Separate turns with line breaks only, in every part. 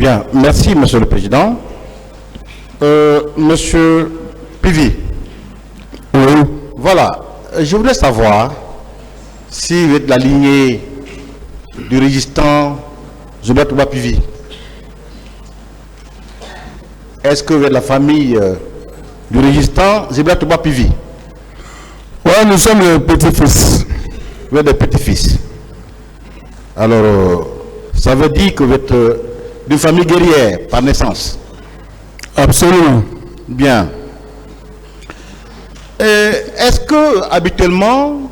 Bien, merci Monsieur le Président. Monsieur Pivi.
Oui.
Voilà, je voulais savoir si vous êtes de la lignée du résistant Zobet Touba Pivi. Est-ce que vous êtes de la famille du résistant Zobet Touba Pivi?
Oui, nous sommes les petits-fils.
Vous êtes des petits-fils. Alors, ça veut dire que vous êtes d'une famille guerrière par naissance?
Absolument.
Bien. Est-ce que, habituellement,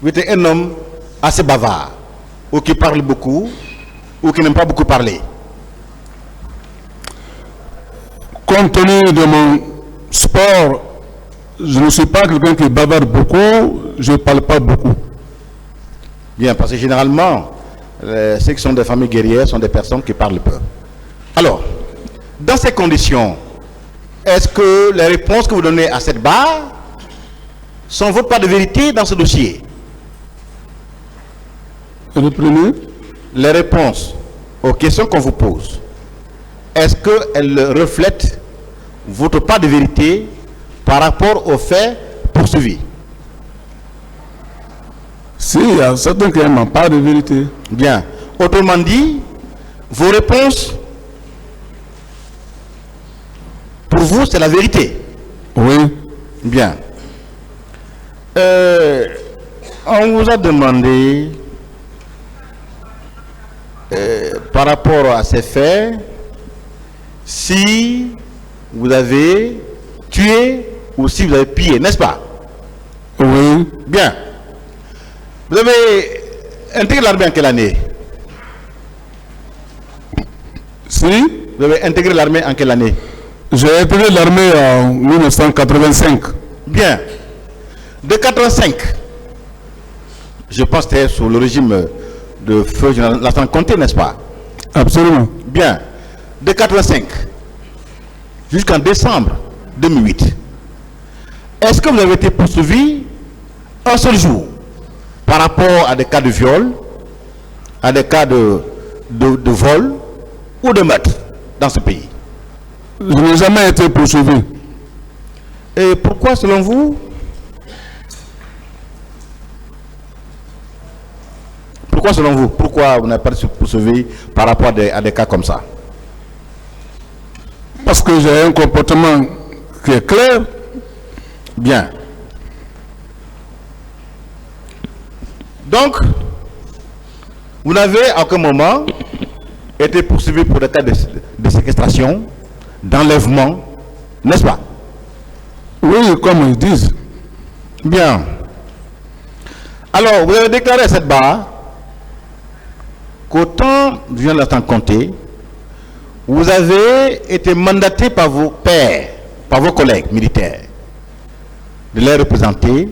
vous êtes un homme assez bavard, ou qui parle beaucoup, ou qui n'aime pas beaucoup parler?
Compte tenu de mon sport, je ne suis pas quelqu'un qui bavarde beaucoup, je ne parle pas beaucoup.
Bien, parce que généralement, ceux qui sont des familles guerrières sont des personnes qui parlent peu. Alors, dans ces conditions, est-ce que les réponses que vous donnez à cette barre sont votre part de vérité dans ce dossier?
Reprenez.
Les réponses aux questions qu'on vous pose, est-ce qu'elles reflètent votre part de vérité par rapport aux faits poursuivis?
Si, il y a certains qui n'ont pas de vérité.
Bien. Autrement dit, vos réponses, pour vous, c'est la vérité?
Oui.
Bien. On vous a demandé, par rapport à ces faits, si vous avez tué ou si vous avez pillé, n'est-ce pas?
Oui.
Bien. Vous avez intégré l'armée en quelle année?
Si.
Vous avez intégré l'armée en quelle année?
J'ai intégré l'armée en 1985.
Bien. De 85, je pense que c'était sous le régime de feu général Lassana Conté, n'est-ce pas?
Absolument.
Bien. De 85 jusqu'en décembre 2008, est-ce que vous avez été poursuivi un seul jour par rapport à des cas de viol, à des cas de vol ou de meurtre dans ce pays?
Je n'ai jamais été poursuivi.
Et pourquoi, selon vous, pourquoi vous n'avez pas été poursuivi par rapport à des cas comme ça?
Parce que j'ai un comportement qui est clair.
Bien. Donc, vous n'avez à aucun moment été poursuivi pour des cas de séquestration, d'enlèvement, n'est-ce pas?
Oui, comme ils disent.
Bien. Alors, vous avez déclaré à cette barre qu'au temps du général Lassana Conté, vous avez été mandaté par vos pairs, par vos collègues militaires, de les représenter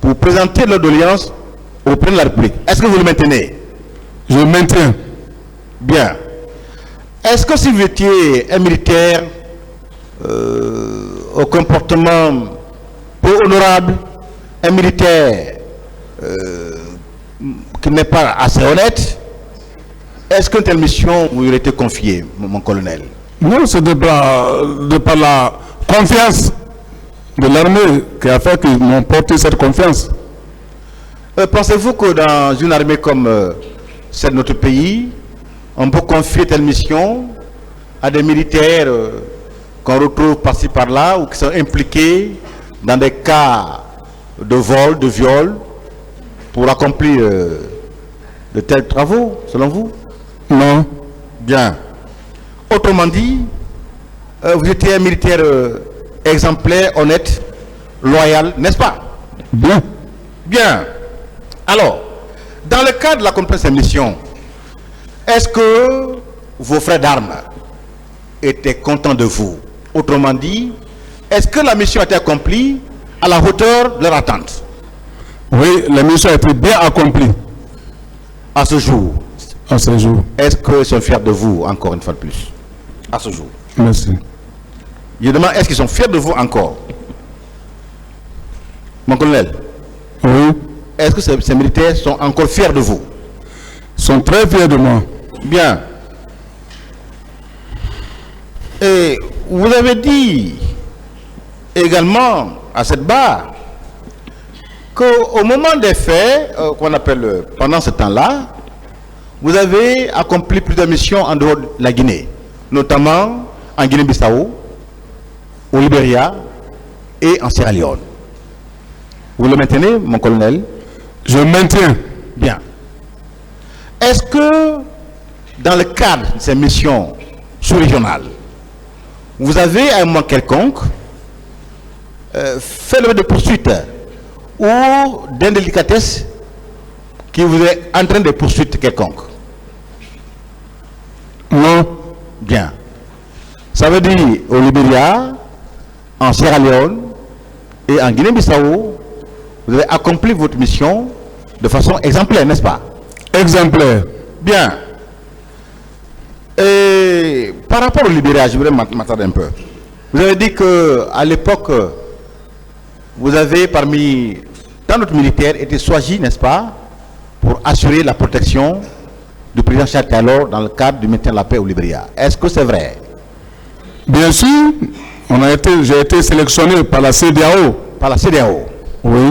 pour présenter leur doléance au président de la République. Est-ce que vous le maintenez?
Je maintiens.
Bien. Est-ce que si vous étiez un militaire au comportement peu honorable, un militaire qui n'est pas assez honnête, est-ce qu'une telle mission vous aurait été confiée, mon colonel?
Non, c'est de par la confiance de l'armée qui a fait qu'ils m'ont porté cette confiance.
Pensez-vous que dans une armée comme celle de notre pays, on peut confier telle mission à des militaires qu'on retrouve par-ci par-là ou qui sont impliqués dans des cas de vol, de viol, pour accomplir de tels travaux, selon vous?
Non.
Bien. Autrement dit, vous étiez un militaire exemplaire, honnête, loyal, n'est-ce pas?
Bien.
Bien. Alors, dans le cadre de la compétence de mission, est-ce que vos frères d'armes étaient contents de vous? Autrement dit, est-ce que la mission a été accomplie à la hauteur de leur attente?
Oui, la mission a été bien accomplie.
À ce jour,
À ce jour.
est-ce qu'ils sont fiers de vous, encore une fois de plus? À ce jour.
Merci.
Je demande, est-ce qu'ils sont fiers de vous encore? Mon colonel,
Oui.
est-ce que ces militaires sont encore fiers de vous?
Ils sont très fiers de moi.
Bien. Et vous avez dit également à cette barre qu'au moment des faits, qu'on appelle pendant ce temps-là, vous avez accompli plusieurs missions en dehors de la Guinée, notamment en Guinée-Bissau, au Libéria et en Sierra Leone. Vous le maintenez, mon colonel?
Je maintiens.
Bien. Est-ce que dans le cadre de ces missions sous-régionales, vous avez à un moment quelconque fait l'objet de poursuites ou d'indélicatesse qui vous est en train de poursuites quelconque?
Non.
Bien. Ça veut dire au Libéria, en Sierra Leone et en Guinée-Bissau, vous avez accompli votre mission de façon exemplaire, n'est-ce pas?
Exemplaire.
Bien. Et par rapport au Libéria, je voudrais m'attendre un peu. Vous avez dit qu'à l'époque, vous avez parmi tant d'autres militaires été choisi, n'est-ce pas, pour assurer la protection du président Charles Taylor dans le cadre du maintien de la paix au Libéria. Est-ce que c'est vrai?
Bien sûr, j'ai été sélectionné par la CEDEAO.
Par la CEDEAO?
Oui.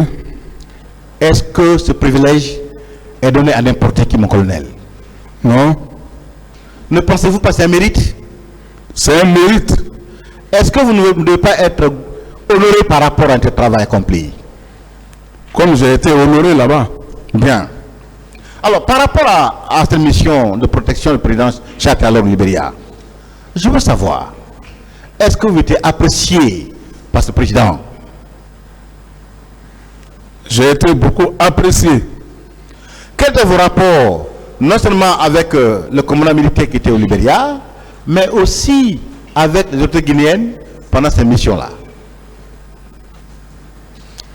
Est-ce que ce privilège est donné à n'importe qui, mon colonel?
Non.
Ne pensez-vous pas que c'est un mérite?
C'est un mérite.
Est-ce que vous ne devez pas être honoré par rapport à votre travail accompli?
Comme j'ai été honoré là-bas.
Bien. Alors, par rapport à cette mission de protection du président Charles Taylor au Libéria, je veux savoir, est-ce que vous êtes apprécié par ce président?
J'ai été beaucoup apprécié.
Quels étaient vos rapports, non seulement avec le commandant militaire qui était au Libéria, mais aussi avec les autorités guinéennes pendant cette mission-là?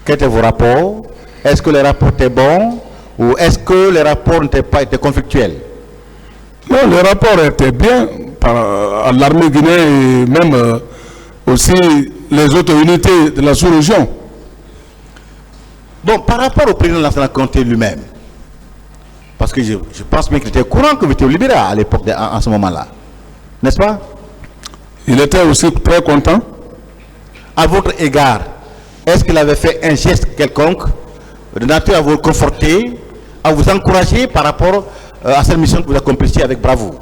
Quels étaient vos rapports? Est-ce que les rapports étaient bons ou est-ce que les rapports n'étaient pas conflictuels?
Non, les rapports étaient bien à l'armée guinéenne et même aussi les autres unités de la sous-région.
Bon, par rapport au président Lansana Conté lui-même, parce que je pense bien qu'il était au courant que vous étiez au Libéria à l'époque, en ce moment-là, n'est-ce pas?
Il était aussi très content.
À votre égard, est-ce qu'il avait fait un geste quelconque de nature à vous conforter, à vous encourager par rapport à cette mission que vous accomplissiez avec bravoure?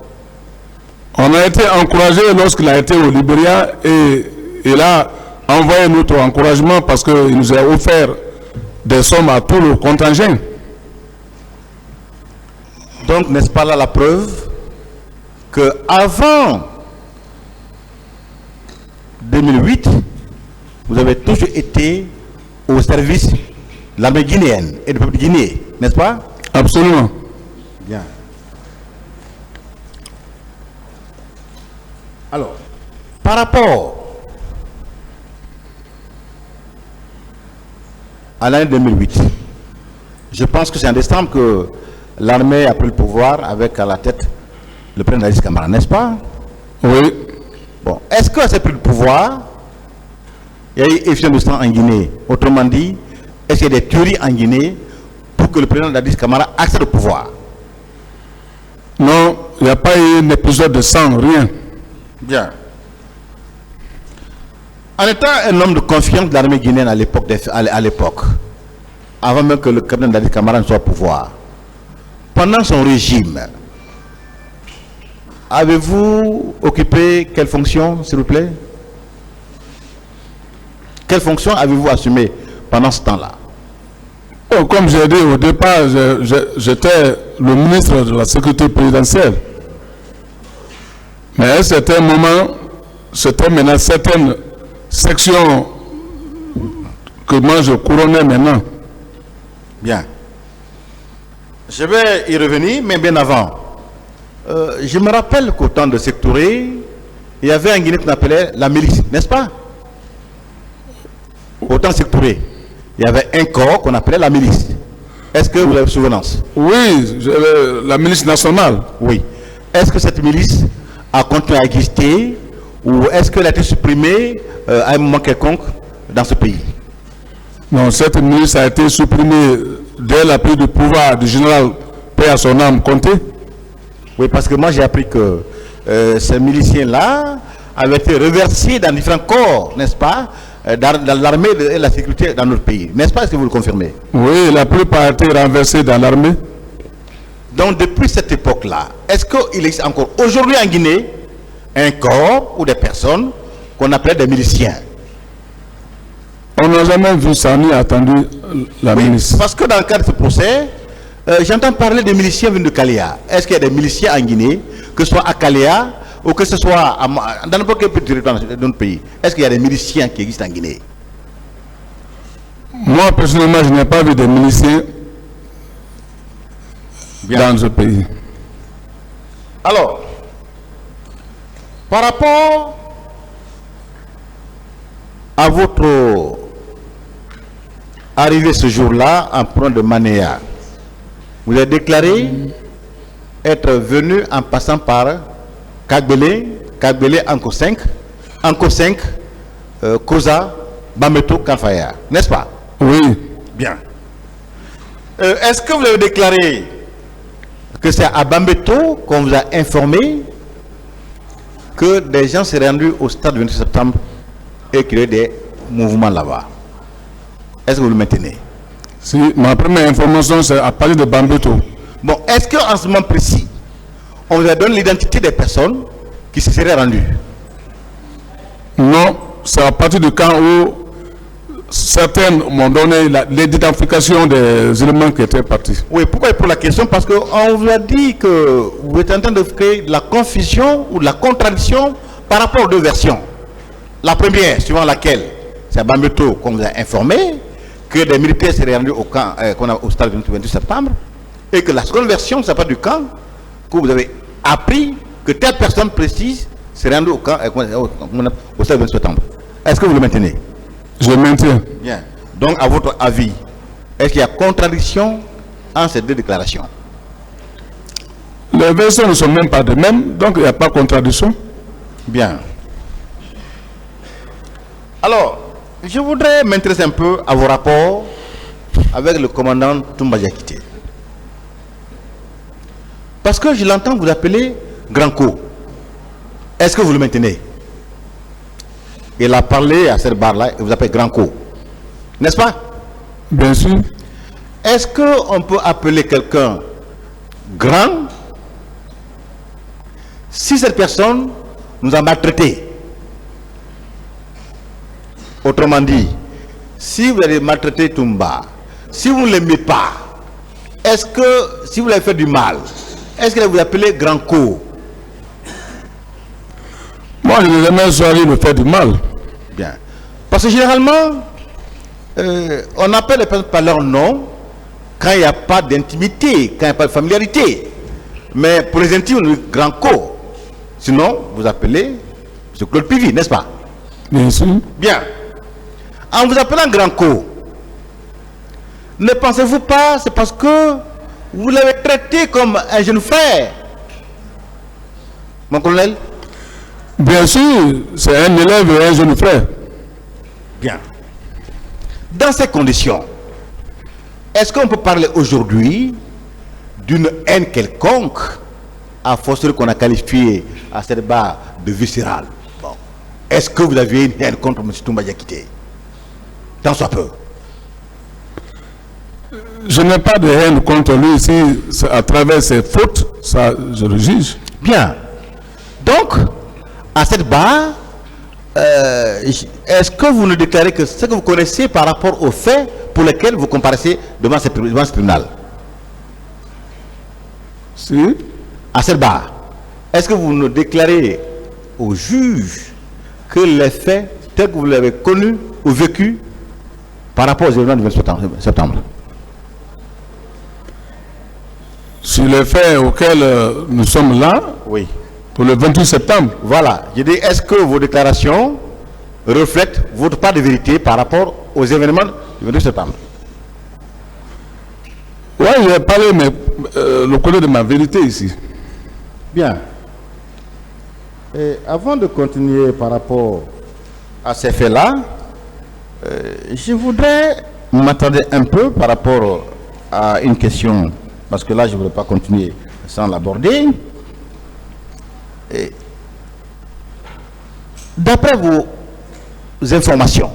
On a été encouragé lorsqu'il a été au Libéria et il a envoyé notre encouragement parce qu'il nous a offert des sommes à tout le contingent.
Donc, n'est-ce pas là la preuve que avant 2008, vous avez toujours été au service de l'armée guinéenne et du peuple guinéen, n'est-ce pas?
Absolument.
Bien. Alors, par rapport à l'année 2008, je pense que c'est en décembre que l'armée a pris le pouvoir avec à la tête le président Dadis Camara, n'est-ce pas?
Oui.
Bon, est-ce que c'est pris le pouvoir? Il y a eu effusion de sang en Guinée. Autrement dit, est-ce qu'il y a des théories en Guinée pour que le président Dadis Camara accède au pouvoir?
Non, il n'y a pas eu un épisode de sang, rien.
Bien. En étant un homme de confiance de l'armée guinéenne à l'époque, avant même que le capitaine Dadis Camara ne soit au pouvoir, pendant son régime, avez-vous occupé quelle fonction, s'il vous plaît? Quelle fonction avez-vous assumé pendant ce temps-là?
Oh, comme j'ai dit au départ, j'étais le ministre de la sécurité présidentielle. Mais à un certain moment, c'était maintenant certaines sections que moi je couronnais maintenant.
Bien. Je vais y revenir, mais bien avant. Je me rappelle qu'au temps de Sékou Touré, il y avait un Guinée qu'on appelait la milice, n'est-ce pas? Au temps de Sékou Touré, il y avait un corps qu'on appelait la milice. Est-ce que vous avez souvenance?
Oui, la milice nationale.
Oui. Est-ce que cette milice a continué à exister ou est-ce qu'elle a été supprimée à un moment quelconque dans ce pays?
Non, cette milice a été supprimée dès la prise de pouvoir du général paix à son âme Conté.
Oui, parce que moi j'ai appris que ces miliciens-là avait été reversé dans différents corps, n'est-ce pas, dans l'armée et la sécurité dans notre pays. N'est-ce pas, est-ce que vous le confirmez?
Oui, la plupart a été renversée dans l'armée.
Donc depuis cette époque-là, est-ce qu'il existe encore aujourd'hui en Guinée un corps ou des personnes qu'on appelle des miliciens?
On n'a jamais vu ça ni attendu la milice.
Parce que dans le cadre de ce procès, j'entends parler de miliciens venus de Kalea. Est-ce qu'il y a des miliciens en Guinée, que ce soit à Kalea ou que ce soit dans n'importe quel petit territoire de notre pays? Est-ce qu'il y a des miliciens qui existent en Guinée?
Moi, personnellement, je n'ai pas vu de miliciens dans ce pays.
Alors, par rapport à votre arrivée ce jour-là en province de Manéa, vous avez déclaré être venu en passant par Kagbele, Anko 5, Koza, Bameto, Kanfaya, n'est-ce pas?
Oui.
Bien. Est-ce que vous avez déclaré que c'est à Bambeto qu'on vous a informé que des gens s'est rendus au stade du 28 septembre et qu'il y a des mouvements là-bas? Est-ce que vous le maintenez?
Si, ma première information, c'est à partir de Bambeto.
Bon, est-ce qu'en ce moment précis, on vous a donné l'identité des personnes qui se seraient rendues?
Non, c'est à partir du camp où certaines m'ont donné l'identification des éléments qui étaient partis.
Oui, pourquoi il pose la question? Parce qu'on vous a dit que vous êtes en train de créer de la confusion ou de la contradiction par rapport aux deux versions. La première, suivant laquelle, c'est à Bambeto qu'on vous a informé que des militaires seraient rendus au camp au stade du 28 septembre, et que la seconde version, c'est pas du camp, que vous avez appris que telle personne précise s'est rendue au camp au stade du 28 septembre. Est-ce que vous le maintenez?
Je maintiens.
Bien. Donc, à votre avis, est-ce qu'il y a contradiction entre ces deux déclarations?
Les versions ne sont même pas de même, donc il n'y a pas de contradiction.
Bien. Alors, je voudrais m'intéresser un peu à vos rapports avec le commandant Toumba Diakité. Parce que je l'entends vous appeler Grand-Co. Est-ce que vous le maintenez? Il a parlé à cette barre-là et vous appelez Grand-Co. N'est-ce pas?
Bien sûr.
Est-ce qu'on peut appeler quelqu'un grand si cette personne nous a maltraités? Autrement dit, si vous avez maltraité Toumba, si vous ne l'aimez pas, est-ce que, si vous l'avez fait du mal, est-ce que vous appelez Grand-Co?
Moi, je n'ai jamais choisi de faire du mal.
Bien. Parce que généralement, on appelle les personnes par leur nom quand il n'y a pas d'intimité, quand il n'y a pas de familiarité. Mais pour les intimes, on dit Grand-Co. Sinon, vous appelez M. Claude Pivi, n'est-ce pas?
Bien sûr.
Bien. En vous appelant Grand-Co, ne pensez-vous pas c'est parce que vous l'avez traité comme un jeune frère, mon colonel?
Bien sûr, c'est un élève et un jeune frère.
Bien. Dans ces conditions, est-ce qu'on peut parler aujourd'hui d'une haine quelconque, à force qu'on a qualifié à cette barre de viscérale? Bon. Est-ce que vous aviez une haine contre M. Toumba Diakité? Tant soit peu.
Je n'ai pas de haine contre lui. Si à travers ses fautes, ça, je le juge.
Bien. Donc, à cette barre, est-ce que vous nous déclarez que ce que vous connaissez par rapport aux faits pour lesquels vous comparaissez devant ce tribunal?
Si.
À cette barre, est-ce que vous nous déclarez au juge que les faits tels que vous l'avez connus ou vécus par rapport aux événements du 28 septembre?
Sur les faits auxquels nous sommes là,
Oui.
pour le 28 septembre.
Voilà. Je dis, est-ce que vos déclarations reflètent votre part de vérité par rapport aux événements du 28 septembre?
Oui, j'ai parlé, mais le côté de ma vérité ici.
Bien. Et avant de continuer par rapport à ces faits-là, je voudrais m'attarder un peu par rapport à une question, parce que là, je ne voudrais pas continuer sans l'aborder. d'après vos informations,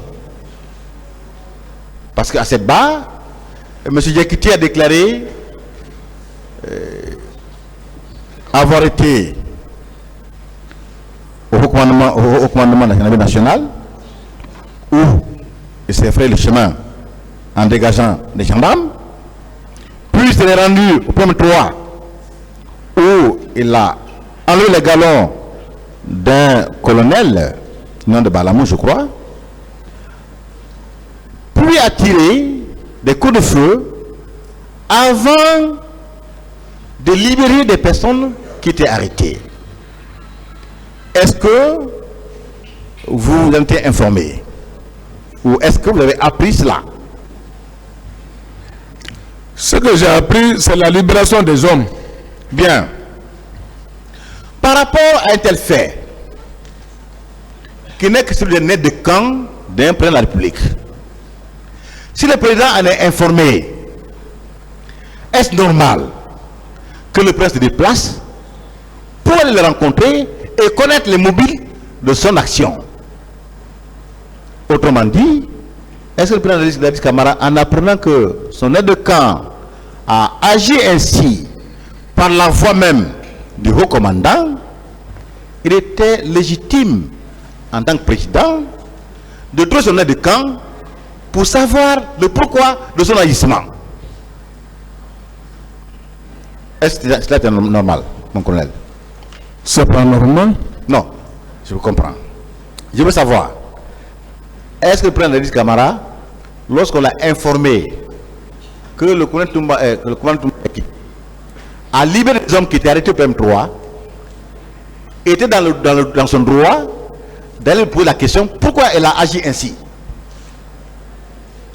parce qu'à cette barre, M. Diakité a déclaré avoir été au commandement de la nationale, où il s'est fait le chemin en dégageant des gendarmes, puis il s'est rendu au point 3 où il a enlevé les galons d'un colonel, nom de Balamou je crois, puis a tiré des coups de feu avant de libérer des personnes qui étaient arrêtées. Est-ce que vous en êtes informé? Ou est-ce que vous avez appris cela?
Ce que j'ai appris, c'est la libération des hommes.
Bien. Par rapport à un tel fait, qui n'est que sur le net de camp d'un président de la République, si le président en est informé, est-ce normal que le président se déplace pour aller le rencontrer et connaître les mobiles de son action? Autrement dit, est-ce que le président Dadis Camara, en apprenant que son aide de camp a agi ainsi par la voix même du haut commandant, il était légitime en tant que président de trouver son aide de camp pour savoir le pourquoi de son agissement? Est-ce que cela est normal, mon colonel?
C'est pas normal?
Non, je vous comprends. Je veux savoir, est-ce que le président Dadis Camara, lorsqu'on l'a informé que le commandant Toumba a libéré des hommes qui étaient arrêtés au PM3, était dans son droit d'aller poser la question pourquoi elle a agi ainsi?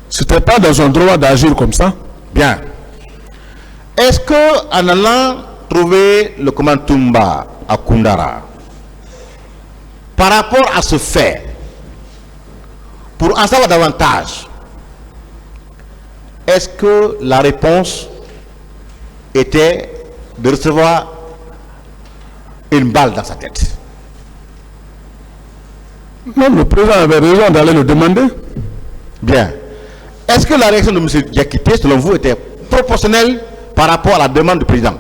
C'était pas dans son droit d'agir comme ça?
Bien. Est-ce que en allant trouver le commandant Toumba à Koundara, par rapport à ce fait, pour en savoir davantage, est-ce que la réponse était de recevoir une balle dans sa tête?
Non, le président avait raison d'aller le demander.
Bien. Est-ce que la réaction de M. Diakité, selon vous, était proportionnelle par rapport à la demande du président?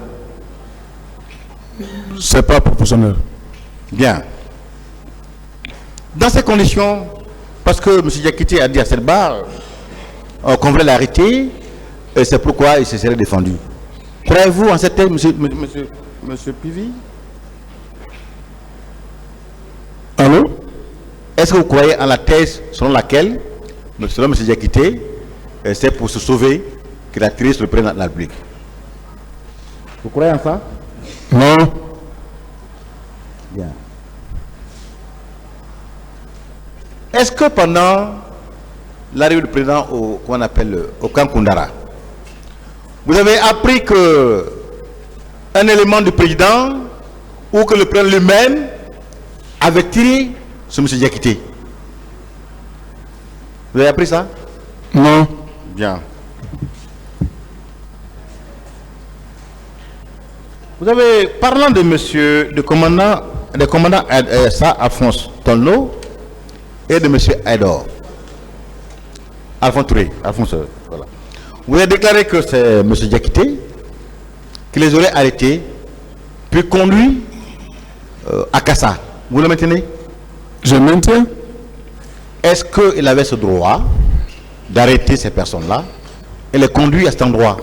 C'est pas proportionnel.
Bien. Dans ces conditions, parce que M. Diakité a dit à cette barre qu'on voulait l'arrêter, et c'est pourquoi il se serait défendu. Croyez-vous en cette thèse, monsieur Pivi?
Allô?
Est-ce que vous croyez en la thèse selon laquelle, selon M. Diakité, c'est pour se sauver qu'il a tiré sur le président de la République? Vous croyez en ça?
Non.
Bien. Est-ce que pendant l'arrivée du président au camp Koundara, vous avez appris que un élément du président ou que le président lui-même avait tiré sur M. Diakité? Vous avez appris ça?
Non.
Bien. Vous avez, parlant de monsieur, de commandant Alphonse Tonlo et de monsieur Aydor, Alphonse Touré, voilà. Vous avez déclaré que c'est monsieur Diakité qui les aurait arrêtés, puis conduits à Kassa. Vous le maintenez?
Je maintiens.
Est-ce qu'il avait ce droit d'arrêter ces personnes-là et les conduire à cet endroit?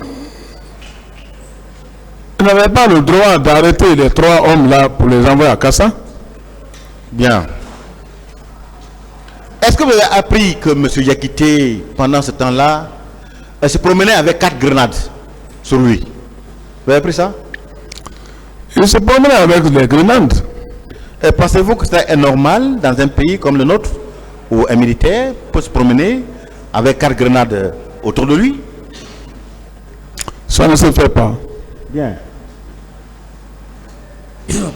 Il n'avait pas le droit d'arrêter les 3 hommes-là pour les envoyer à Kassa?
Bien. Est-ce que vous avez appris que M. Diakité, pendant ce temps-là, se promenait avec 4 grenades sur lui? Vous avez appris ça?
Il se promenait avec les grenades.
Pensez-vous que c'est normal dans un pays comme le nôtre, où un militaire peut se promener avec 4 grenades autour de lui?
Ça ne se fait pas.
Bien.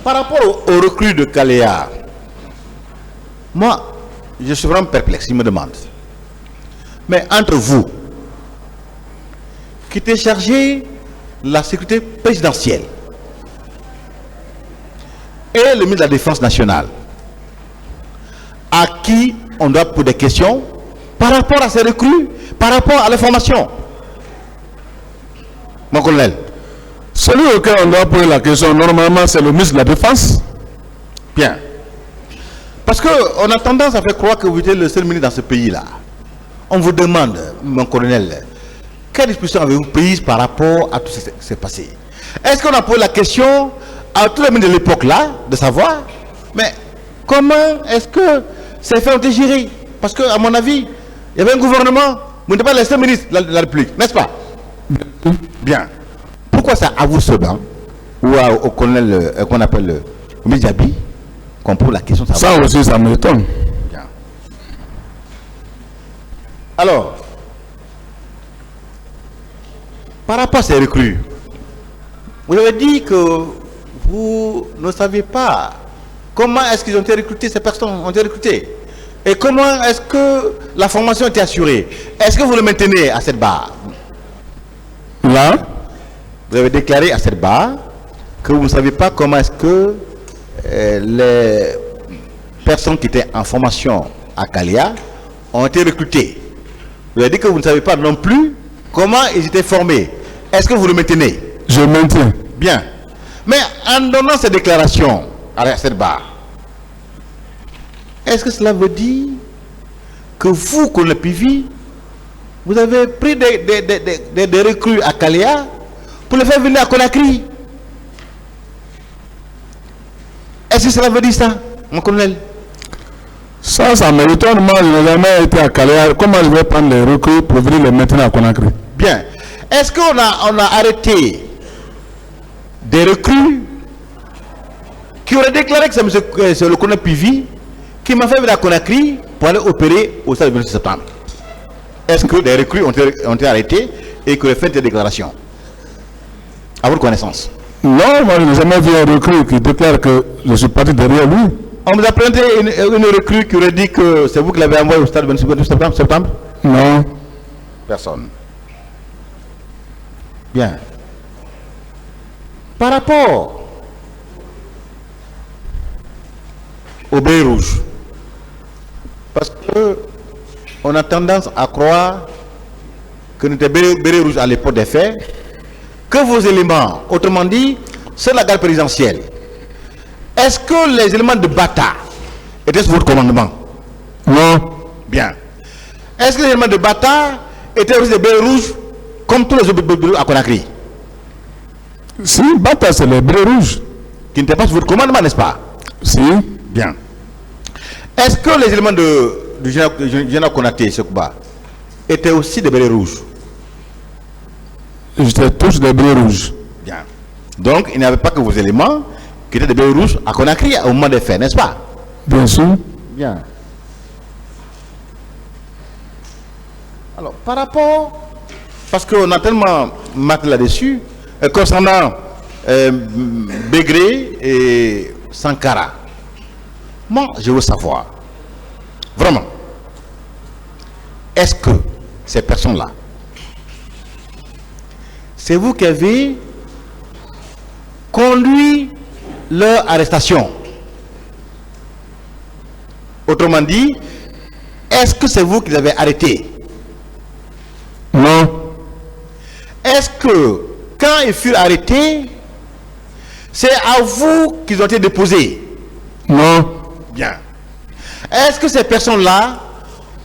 Par rapport au recrue de Kaléa, moi, je suis vraiment perplexe, il me demande. Mais entre vous, qui était chargé de la sécurité présidentielle, et le ministre de la Défense nationale, à qui on doit poser des questions par rapport à ces recrues, par rapport à l'information. Mon colonel.
Celui auquel on doit poser la question, normalement, c'est le ministre de la Défense.
Bien. Parce qu'on a tendance à faire croire que vous êtes le seul ministre dans ce pays-là. On vous demande, mon colonel, quelle disposition avez-vous prise par rapport à tout ce qui s'est passé? Est-ce qu'on a posé la question à tous les ministres de l'époque-là, de savoir, mais comment est-ce que ces faits ont été gérés? Parce qu'à mon avis, il y avait un gouvernement, vous n'êtes pas le seul ministre de la République, n'est-ce pas? Bien. Pourquoi ça à vous seulement, ou au colonel qu'on appelle le ministre Diaby, qu'on pose la question de savoir?
Ça aussi, ça m'étonne.
Bien. Alors, par rapport à ces recrues, vous avez dit que vous ne savez pas comment est-ce qu'ils ont été recrutés, ces personnes ont été recrutées. Et comment est-ce que la formation a été assurée? Est-ce que vous le maintenez à cette barre?
Là,
vous avez déclaré à cette barre que vous ne savez pas comment est-ce que les personnes qui étaient en formation à Kalia ont été recrutées. Vous avez dit que vous ne savez pas non plus comment ils étaient formés. Est-ce que vous le maintenez?
je maintiens.
Bien. Mais en donnant ces déclarations à cette barre, est-ce que cela veut dire que vous, colonel Pivi, vous avez pris des recrues à Kalia pour les faire venir à Conakry? Est-ce que cela veut dire ça, mon colonel?
Ça m'étonne. Moi, je n'ai jamais été à Calais. Comment je vais prendre les recrues pour venir les maintenir à Conakry?
Bien. Est-ce qu'on a arrêté des recrues qui auraient déclaré que c'est le colonel Pivi qui m'a fait venir à Conakry pour aller opérer au stade du 26 septembre? Est-ce que des recrues ont été arrêtés et que les fait des déclarations? À votre connaissance?
Non, moi je n'ai jamais vu un recrue qui déclare que je suis parti derrière lui.
On vous a présenté une recrue qui aurait dit que c'est vous qui l'avez envoyé au stade du 26 septembre?
Non.
Personne. Bien. Par rapport au béret rouge, parce que on a tendance à croire que nous étions béret rouge à l'époque des faits, que vos éléments, autrement dit, c'est la garde présidentielle. Est-ce que les éléments de Bata étaient sous votre commandement?
Non.
Bien. Est-ce que les éléments de Bata étaient aussi des bérets rouges comme tous les autres bérets à Conakry?
Si, Bata, c'est les bérets rouges.
Qui n'étaient pas sous votre commandement, n'est-ce pas?
Si.
Bien. Est-ce que les éléments du général Konaté, Sekouba, étaient aussi des bérets rouges?
J'étais tous des bérets rouges.
Bien. Donc, il n'y avait pas que vos éléments qui étaient des bérets rouges à Conakry au moment des faits, n'est-ce pas?
Bien sûr.
Bien. Alors, par rapport, parce qu'on a tellement maté là-dessus, concernant Begré et Sankara, moi, je veux savoir, vraiment, est-ce que ces personnes-là, c'est vous qui avez conduit leur arrestation? Autrement dit, est-ce que c'est vous qui les avez arrêtés?
Non.
Est-ce que quand ils furent arrêtés, c'est à vous qu'ils ont été déposés?
Non.
Bien. Est-ce que ces personnes-là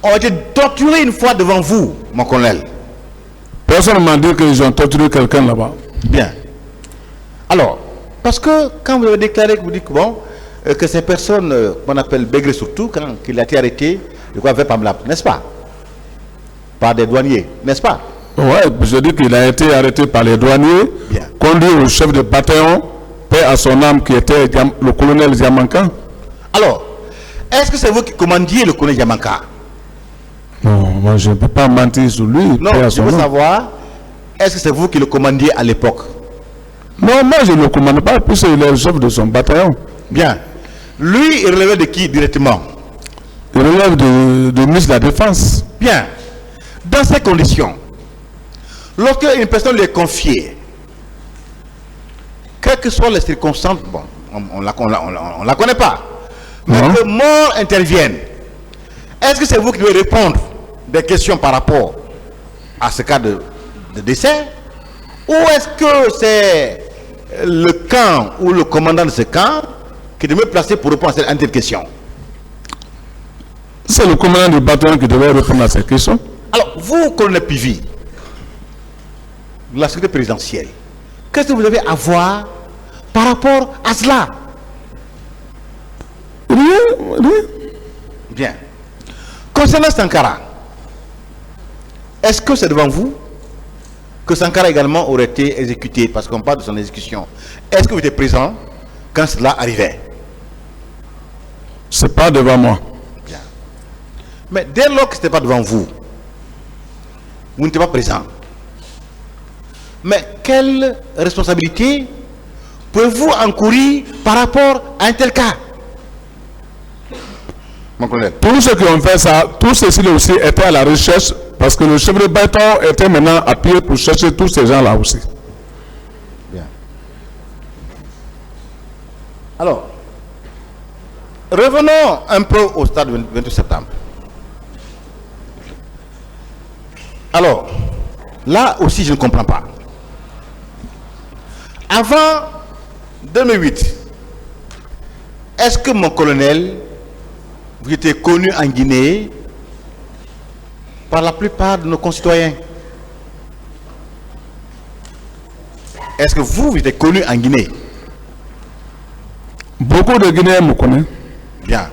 ont été torturées une fois devant vous, mon colonel?
Personne ne m'a dit qu'ils ont torturé quelqu'un là-bas.
Bien. Alors, parce que quand vous avez déclaré que vous dites que bon, que ces personnes qu'on appelle Begré surtout, quand il a été arrêté, de quoi avait Pamlap, n'est-ce pas? Par des douaniers, n'est-ce pas?
Ouais, je dis qu'il a été arrêté par les douaniers,
Bien.
conduit au chef de bataillon, paix à son âme, qui était le colonel Diamanka.
Alors, est-ce que c'est vous qui commandiez le colonel Diamanka?
Non, moi je ne peux pas mentir sur lui.
Non,
paix à
je
son
veux
âme.
savoir, est-ce que c'est vous qui le commandiez à l'époque?
Non, moi je ne le commande pas, puisqu'il est le chef de son bataillon.
Bien. Lui, il relevait de qui directement?
Il relève de ministre de la Défense.
Bien. Dans ces conditions, lorsque une personne lui est confiée, quelles que soient les circonstances, bon, on la connaît pas, mais
Non.
que mort intervienne, Est-ce que c'est vous qui devez répondre des questions par rapport à ce cas de décès? Ou est-ce que c'est le camp ou le commandant de ce camp qui devait placer pour répondre à cette question?
C'est le commandant du bataillon qui devait répondre à cette question.
Alors, vous, colonel Pivi, de la sécurité présidentielle, qu'est-ce que vous avez à voir par rapport à cela?
Rien.
Bien. Concernant Sankara, est-ce que c'est devant vous que Sankara également aurait été exécuté? Parce qu'on parle de son exécution. Est-ce que vous étiez présent quand cela arrivait?
C'est pas devant moi.
Bien. Mais dès lors que ce n'était pas devant vous, vous n'étiez pas présent. Mais quelle responsabilité pouvez-vous encourir par rapport à un tel cas? Mon colonel.
Tous ceux qui ont fait ça, tous ceux-ci aussi étaient à la recherche parce que le chef de bataillon était maintenant à pied pour chercher tous ces gens-là aussi.
Bien. Alors, revenons un peu au stade du 28 septembre. Alors, là aussi je ne comprends pas. Avant 2008, est-ce que mon colonel, vous étiez connu en Guinée par la plupart de nos concitoyens? Est-ce que vous étiez connu en Guinée?
Beaucoup de Guinéens me connaissent.
Bien.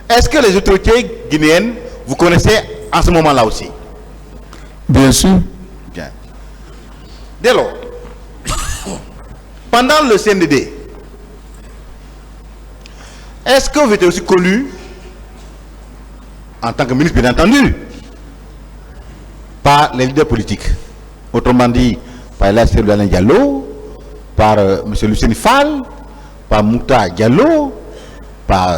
Est-ce que les autorités guinéennes vous connaissaient en ce moment-là aussi?
Bien sûr.
Bien. Dès lors, pendant le CNDD, est-ce que vous étiez aussi connu en tant que ministre, bien entendu, par les leaders politiques? Autrement dit, par Alain Diallo, par M. Lucien Fall, par Mouta Diallo, par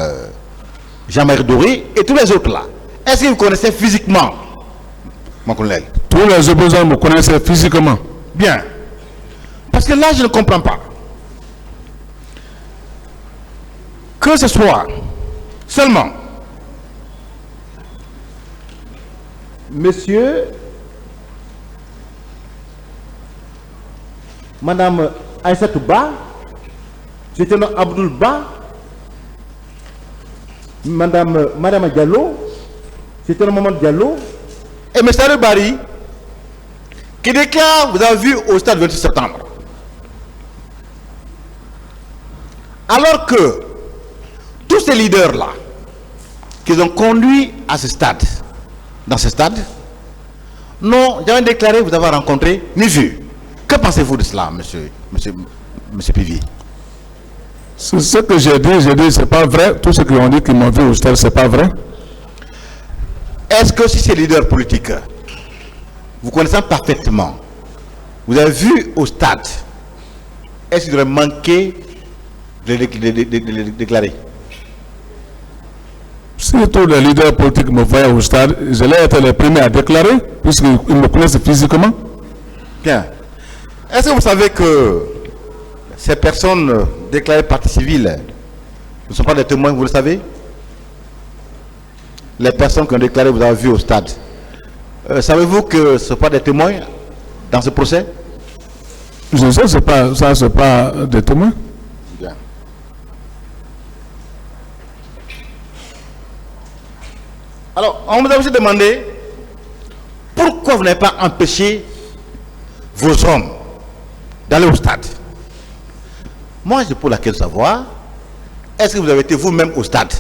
Jean-Marie Doré et tous les autres là. Est-ce que vous connaissez physiquement, mon colonel?
Tous les opposants me connaissaient physiquement.
Bien. Parce que là, je ne comprends pas. Que ce soit seulement Monsieur, Madame Aïssatou Ba, c'était Abdoul Ba, Madame Diallo, c'était le Maman Diallo, et M. Bari, qui déclare, vous avez vu, au stade 28 septembre. Alors que tous ces leaders-là, qui ont conduit à ce stade, dans ce stade, n'ont jamais déclaré vous avoir rencontré ni vu. Que pensez-vous de cela, monsieur Pivi?
C'est ce que j'ai dit, c'est pas vrai. Tous ceux qui ont dit qu'ils m'ont vu au stade, c'est pas vrai.
Est-ce que si ces leaders politiques, vous connaissant parfaitement, vous avez vu au stade, est-ce qu'il aurait manqué de les déclarer?
Si tous les leaders politiques me voyaient au stade, je l'ai été les premiers à déclarer, puisqu'ils me connaissent physiquement.
Bien. Est-ce que vous savez que ces personnes déclarées partie civile ne sont pas des témoins, vous le savez? Les personnes qui ont déclaré, vous avez vu au stade, savez-vous que ce ne sont pas des témoins dans ce procès?
Je sais, c'est pas des témoins.
Bien. Alors, on vous a aussi demandé pourquoi vous n'avez pas empêché vos hommes d'aller au stade. Moi, je pose la question de savoir, est-ce que vous avez été vous-même au stade?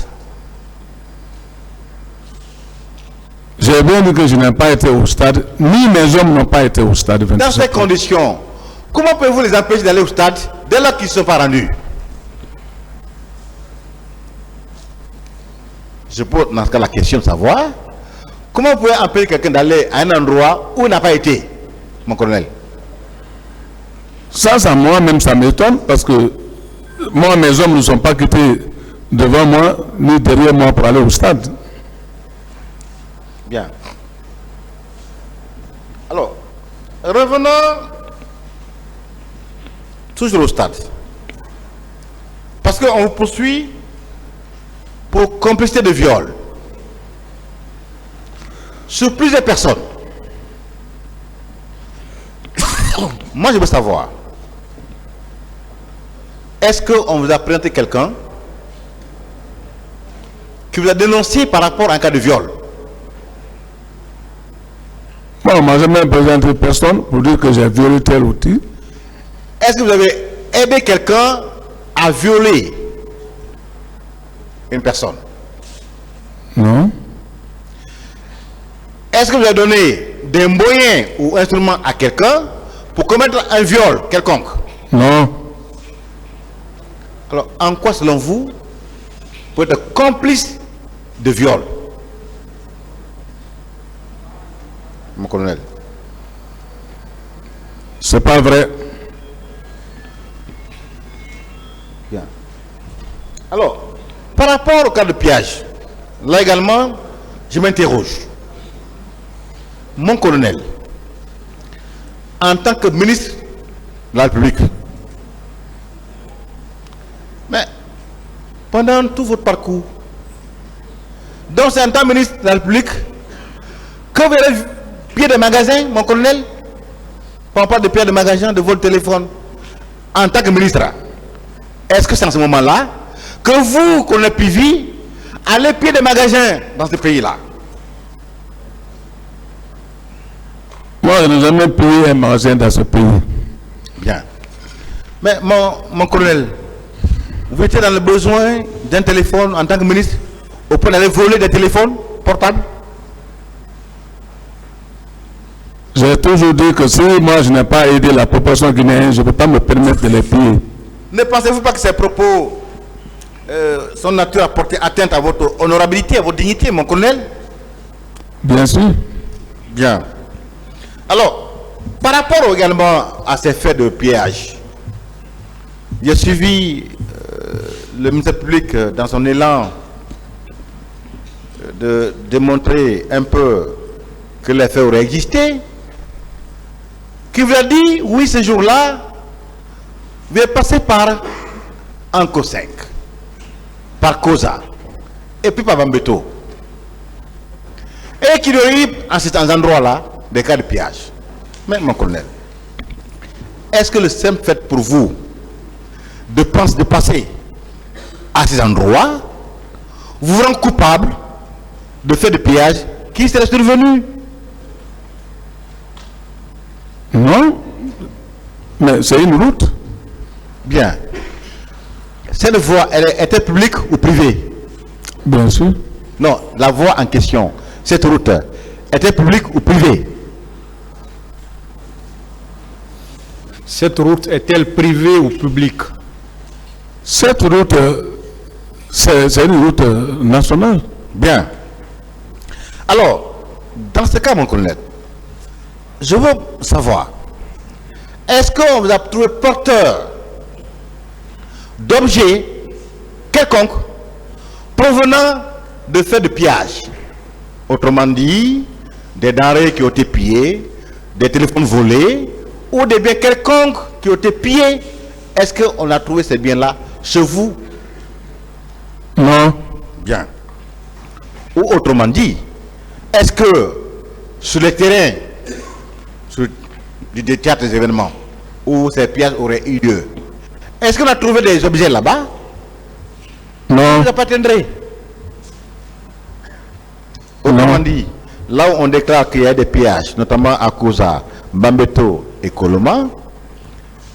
J'ai bien dit que je n'ai pas été au stade, ni mes hommes n'ont pas été au stade.
Dans ces conditions, comment pouvez-vous les empêcher d'aller au stade dès lors qu'ils ne sont pas rendus? Je pose dans ce cas la question de savoir, comment vous pouvez empêcher quelqu'un d'aller à un endroit où il n'a pas été, mon colonel?
Ça moi-même, ça m'étonne, parce que moi, mes hommes ne sont pas quittés devant moi, ni derrière moi pour aller au stade.
Bien. Alors, revenons toujours au stade. Parce qu'on vous poursuit pour complicité de viol. sur plusieurs personnes. Moi, je veux savoir, est-ce qu'on vous a présenté quelqu'un qui vous a dénoncé par rapport à un cas de viol?
Moi, on ne m'a jamais présenté personne pour dire que j'ai violé tel outil.
Est-ce que vous avez aidé quelqu'un à violer une personne?
Non.
Est-ce que vous avez donné des moyens ou instruments à quelqu'un pour commettre un viol quelconque?
Non.
Alors, en quoi, selon vous, pour être complice de viol? Mon colonel.
C'est pas vrai.
Bien. Alors, par rapport au cas de pillage, là également, je m'interroge. Mon colonel, en tant que ministre de la République, mais pendant tout votre parcours, donc c'est en tant que ministre de la République que vous avez pillé des magasins, mon colonel? On parle de pillage de magasins, de vol de téléphone. En tant que ministre, est-ce que c'est en ce moment-là que vous, colonel Pivi, allez piller des magasins dans ce pays-là?
Moi, je n'ai jamais payé un magasin dans ce pays.
Bien. Mais mon colonel, vous étiez dans le besoin d'un téléphone en tant que ministre au point d'aller voler des téléphones portables?
J'ai toujours dit que si moi je n'ai pas aidé la population guinéenne, je ne peux pas me permettre de les piller.
Ne pensez-vous pas que ces propos sont nature à porter atteinte à votre honorabilité, à votre dignité, mon colonel?
Bien sûr.
Bien. Alors, par rapport également à ces faits de pillage, j'ai suivi le ministère public dans son élan de démontrer un peu que les faits auraient existé, qui vous a dit, oui, ce jour-là, vous êtes passé par Anco 5, par Koza, et puis par Bambeto. Et qu'il y aurait eu, en ces endroits-là, des cas de pillage. Mais, mon colonel, est-ce que le simple fait pour vous de passer à ces endroits vous rend coupable de faits de pillage qui seraient survenus?
Non, mais c'est une route.
Bien. Cette voie, elle était publique ou privée?
Bien sûr.
Non, la voie en question, cette route, était publique ou privée?
Cette route est-elle privée ou publique?
Cette route, c'est une route nationale.
Bien. Alors, dans ce cas, mon colonel, je veux savoir, est-ce qu'on vous a trouvé porteur d'objets quelconques provenant de faits de pillage? Autrement dit, des denrées qui ont été pillées, des téléphones volés, ou des biens quelconques qui ont été pillés. Est-ce qu'on a trouvé ces biens-là chez vous?
Non.
Bien. Ou autrement dit, est-ce que sur le terrain du théâtre des événements où ces pillages auraient eu lieu, est-ce qu'on a trouvé des objets là-bas?
Non.
Vous appartiendrez. Autrement dit, là où on déclare qu'il y a des pillages, notamment à Koza, Bambeto et Koloma,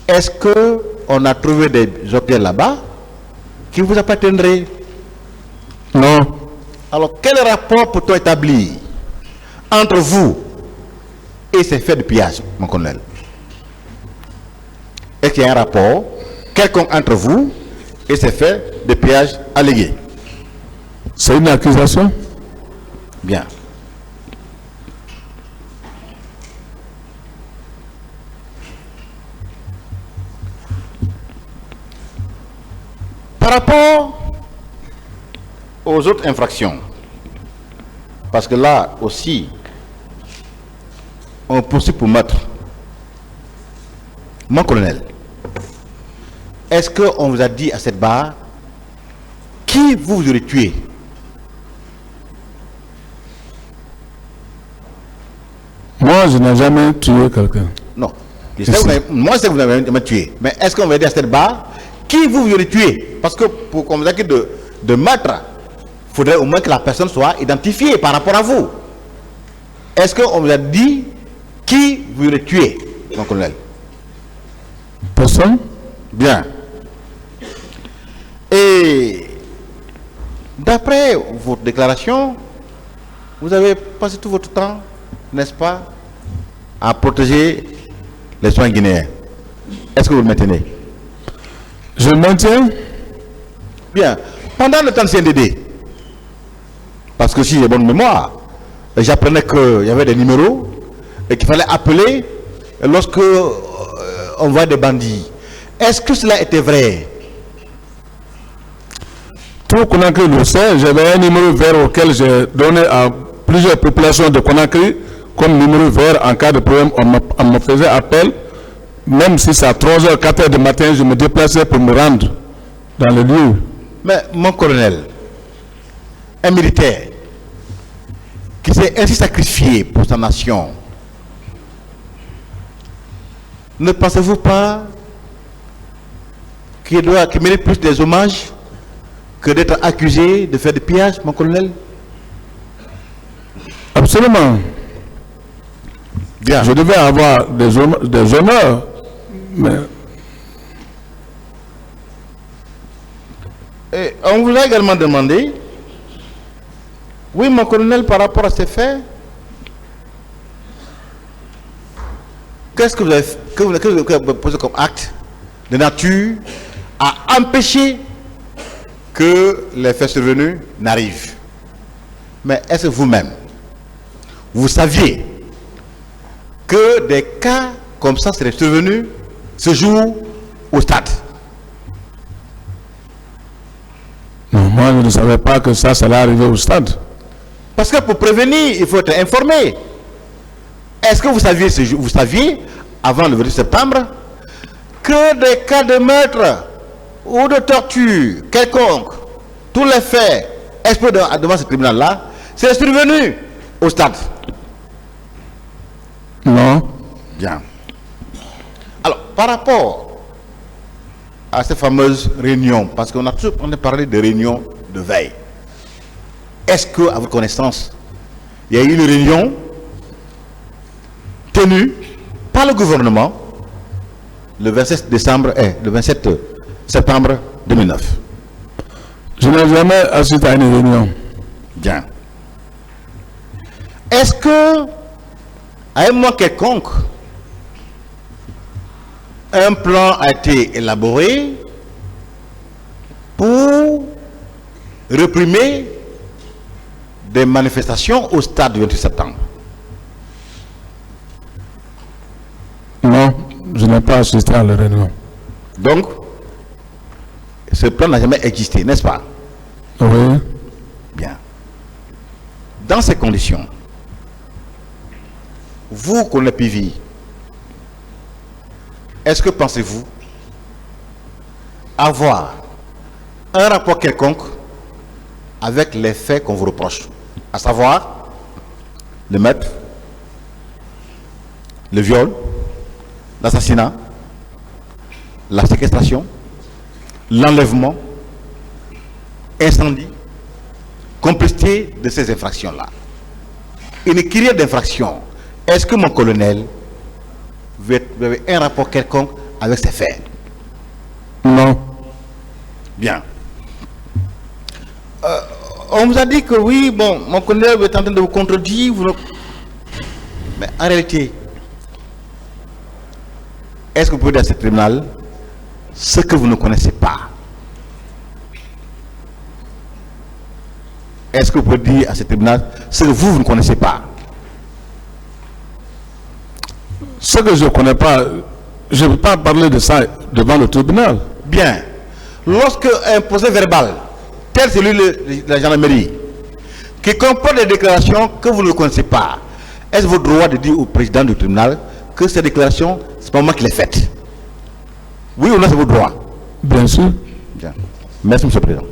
est-ce qu'on a trouvé des objets là-bas qui vous appartiendraient?
Non.
Alors, quel rapport peut-on établir entre vous et ces faits de pillage, mon colonel? Est-ce qu'il y a un rapport quelconque entre vous et ces faits de pillage allégués?
C'est une accusation.
Bien. Par rapport aux autres infractions, parce que là aussi, on poursuit pour meurtre. Mon colonel, est-ce qu'on vous a dit à cette barre qui vous aurez tué?
Moi, je n'ai jamais tué quelqu'un.
Non. Je sais que moi, je sais que vous n'avez jamais tué. Mais est-ce qu'on va dire à cette barre qui vous voulez tuer? Parce que pour qu'on vous accuse de meurtre, il faudrait au moins que la personne soit identifiée par rapport à vous. Est-ce qu'on vous a dit qui vous voulez tuer, mon colonel?
Personne.
Bien. Et d'après votre déclaration, vous avez passé tout votre temps, n'est-ce pas, à protéger les soins guinéens. Est-ce que vous le maintenez?
Je le maintiens.
Bien. Pendant le temps de CNDD, parce que si j'ai bonne mémoire, j'apprenais qu'il y avait des numéros et qu'il fallait appeler lorsque on voit des bandits. Est-ce que cela était vrai?
Tout Conakry le sait, j'avais un numéro vert auquel j'ai donné à plusieurs populations de Conakry comme numéro vert en cas de problème. On me faisait appel, même si c'est à 3h, 4h du matin, je me déplaçais pour me rendre dans le lieu.
Mais mon colonel, un militaire qui s'est ainsi sacrifié pour sa nation, ne pensez-vous pas qu'il mérite plus des hommages que d'être accusé de faire des pillages, mon colonel?
Absolument.
Bien.
Je devais avoir des honneurs, mais...
Et on vous a également demandé, oui, mon colonel, par rapport à ces faits, qu'est-ce que vous avez posé comme acte de nature à empêcher que les faits survenus n'arrivent? Mais est-ce que vous-même, vous saviez que des cas comme ça seraient survenus ce jour au stade?
Non, moi je ne savais pas que ça allait arriver au stade.
Parce que pour prévenir, il faut être informé. Est-ce que vous saviez, avant le 28 septembre, que des cas de meurtre ou de torture quelconque, tous les faits exposés devant ce tribunal-là, c'est survenu au stade?
Non.
Bien. Alors, par rapport à ces fameuses réunions, parce qu'on a parlé de réunions de veille, est-ce que, à votre connaissance, il y a eu une réunion tenue par le gouvernement le 27 septembre 2009?
Je n'ai jamais assisté à une réunion.
Bien. Est-ce que, à un moment quelconque, un plan a été élaboré pour réprimer des manifestations au stade du 28 septembre?
Non, je n'ai pas assisté à la réunion.
Donc, ce plan n'a jamais existé, n'est-ce pas?
Oui.
Bien. Dans ces conditions, vous, colonel Pivi, est-ce que pensez-vous avoir un rapport quelconque avec les faits qu'on vous reproche, à savoir le meurtre, le viol, l'assassinat, la séquestration, l'enlèvement, incendie, complicité de ces infractions-là? Une kyrielle d'infractions. Est-ce que, mon colonel, vous avez un rapport quelconque avec ces faits?
Non.
Bien. On vous a dit que oui, bon, mon colonel, vous êtes en train de vous contredire. Mais en réalité, est-ce que vous pouvez dire à ce tribunal ce que vous ne connaissez pas? Est-ce que vous pouvez dire à ce tribunal ce que vous ne connaissez pas?
Ce que je ne connais pas, je ne peux pas parler de ça devant le tribunal.
Bien. Lorsque un procès verbal, tel celui de la gendarmerie, qui comporte des déclarations que vous ne connaissez pas, est-ce votre droit de dire au président du tribunal que ces déclarations, c'est pas moi qui les faites? Oui ou non, c'est votre droit?
Bien sûr.
Bien. Merci, M. le Président.